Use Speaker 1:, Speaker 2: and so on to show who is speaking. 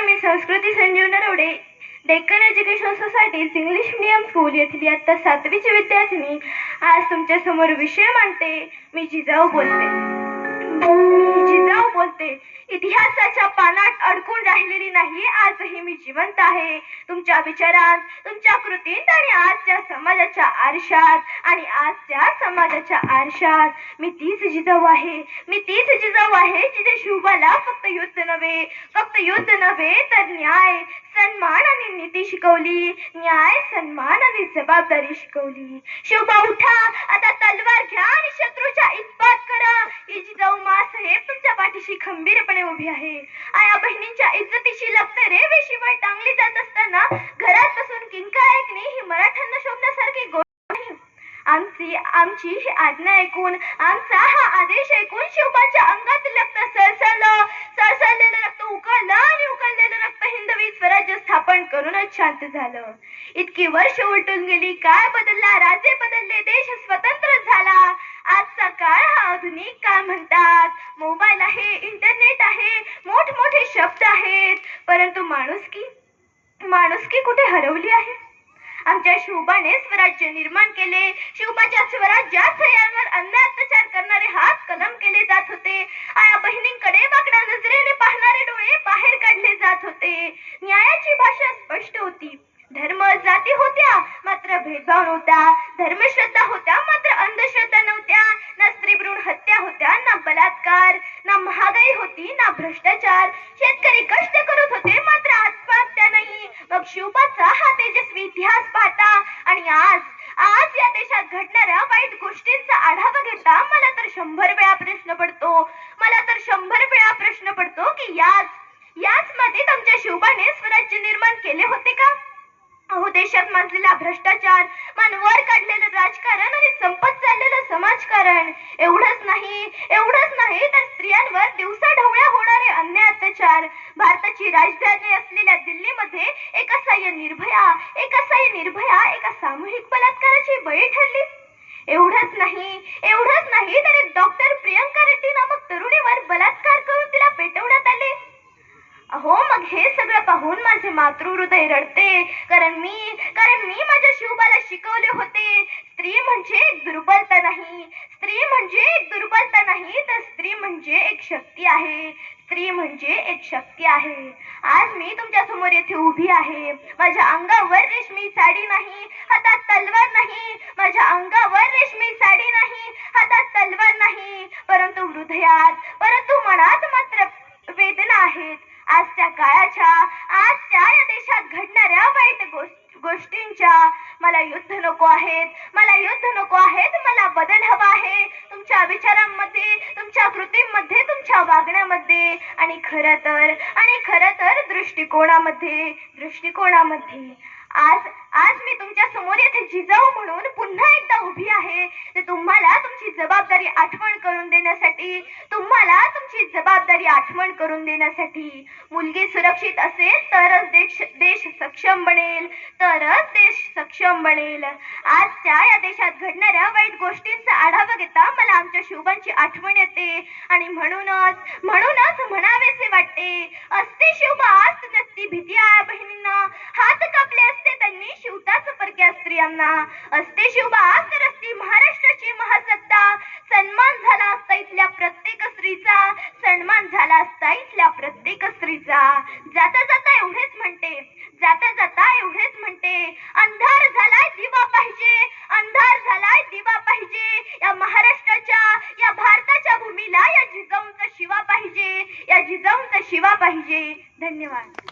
Speaker 1: मी संस्कृती Sanjeev Narwade, Deccan education society English medium school येथील इयत्ता 7वीची विद्यार्थिनी आज तुमच्या समोर विषय मांडते. मी जिजाऊ बोलते. इतिहासाच्या पानात अडकून राहिलेली नाही, आजही मी जिवंत आहे. तुमच्या विचारात, तुमच्या कृतीत आणि आजच्या समाजाच्या आरशात मी तीच जिजाऊ आहे. जिथे शिवबाला फक्त युद्ध नव्हे तर न्याय, सन्मान आणि नीती शिकवली. जबाबदारी शिकवली. शिवबा उठा, आता तलवार घ्या आणि शत्रूच्या इतपात करा. ही जिजाऊ माँसाहेब तुमच्या पाठीशी खंबीरपणे उभी आहे. आया बहिणींच्या इज्जतीशी लपतरे वेशीवर टांगली जात असताना घरात बसून किंकाळ ऐकणे ही मराठ्यांना शोभण्यासारखी गोष्ट नाही. आमची ही आज्ञा ऐकून, आमचा हा आदेश ऐकून शिवबाच्या अंगातील रक्त सळसळलेलं रक्त उकळलं आणि उकळलेलं रक्त हिंदवी स्वराज्य स्थापन करूनच शांत झालं. इतकी वर्ष उलटून गेली, काळ बदलला, राजे बदलले, देश स्वतंत्र झाला. आजचा काळ हा आधुनिक काळ म्हणतात. मोबाईल आहे, इंटरनेट आहे, मोठमोठे शब्द आहेत, परंतु माणुसकी कुठे हरवली आहे? आमच्या शिवबाने स्वराज्य निर्माण केले. शिवबाच्या स्वराज्यात स्त्रियांवर अन्याय अत्याचार करणारे हात कलम केले जात होते. आया बहिणींकडे वाकड्या नजरेने पाहणारे डोळे बाहेर काढले जात होते. न्यायाची भाषा स्पष्ट होती. धर्म जाती होत्या मात्र भेदभाव नव्हता. धर्मश्रद्धा होत्या मात्र अंधश्रद्धा नव्हत्या. ना स्त्री भ्रूण हत्या होत्या, ना बलात्कार, ना महागाई होती, ना भ्रष्टाचार. शेतकरी कष्ट करत होते मात्र आत्महत्या नाही. मग शिवबाचा हा तेजस्वी इतिहास पाहता आणि आज या देशात घडणाऱ्या वाईट गोष्टींचा आढावा घेता मला तर 100 वेळा प्रश्न पडतो की याच मध्ये आमच्या शिवबाने स्वराज्य निर्माण केले होते का? अहो, देशात माजलेला भ्रष्टाचार, मानवर काढलेलं राजकारण आणि संपत चाललेलं समाजकारण, एवढंच नाही तर स्त्रियांवर दिवसाढवळ्या होणारे अन्याय अत्याचार. भारताची राजधानी असलेल्या दिल्लीमध्ये एक असहाय्य निर्भया एका सामूहिक बलात्काराची बळी ठरली. एवढंच नाही तर एक डॉक्टर प्रियंका रेड्डी नामक तरुणीवर बलात्कार करून तिला पेटवण्यात आले. अहो, मग हे सगळं पाहून माझे मातृहृदय रडते. कारण मी माझ्या शिवबाला शिकवले होते, स्त्री म्हणजे एक दुर्बलता नाही, तर स्त्री म्हणजे एक शक्ती आहे. आज मी तुमच्या समोर येथे उभी आहे. माझ्या अंगावर रेशमी साडी नाही, हातात तलवार नाही, परंतु मनात मात्र वेदना आहेत. आजच्या या देशात घडणाऱ्या वाईट गोष्टींच्या. मला युद्ध नको आहेत, मला बदल हवा आहे. तुमच्या विचारांमध्ये, तुमच्या कृतींमध्ये, तुमच्या वागण्यामध्ये आणि खरं तर दृष्टिकोनामध्ये. आज मी तुमच्या समोर येथे जिजाऊ म्हणून पुन्हा एकदा उभी आहे. ते तुम्हाला तुमची जबाबदारी आठवण करून देण्यासाठी. मुलगी सुरक्षित असेल तरच देश सक्षम बनेल. आजच्या या देशात घडणाऱ्या वाईट गोष्टींचा आढावा घेता मला आमच्या शिवबांची आठवण येते आणि म्हणूनच म्हणावेसे वाटते, असते शिवबा आज नसती भीती आया बहिणींना, हात कापले असते त्यांनी शिवताच परक्या स्त्रियांना. असते शिवबा तर असती महाराष्ट्राची महासत्ता, सन्मान झाला असता इथल्या प्रत्येक स्त्रीचा. जाता जाता एवढेच म्हणते, अंधार झालाय दिवा पाहिजे. या महाराष्ट्राच्या, या भारताच्या भूमीला या जिजाऊंचा शिवा पाहिजे. धन्यवाद.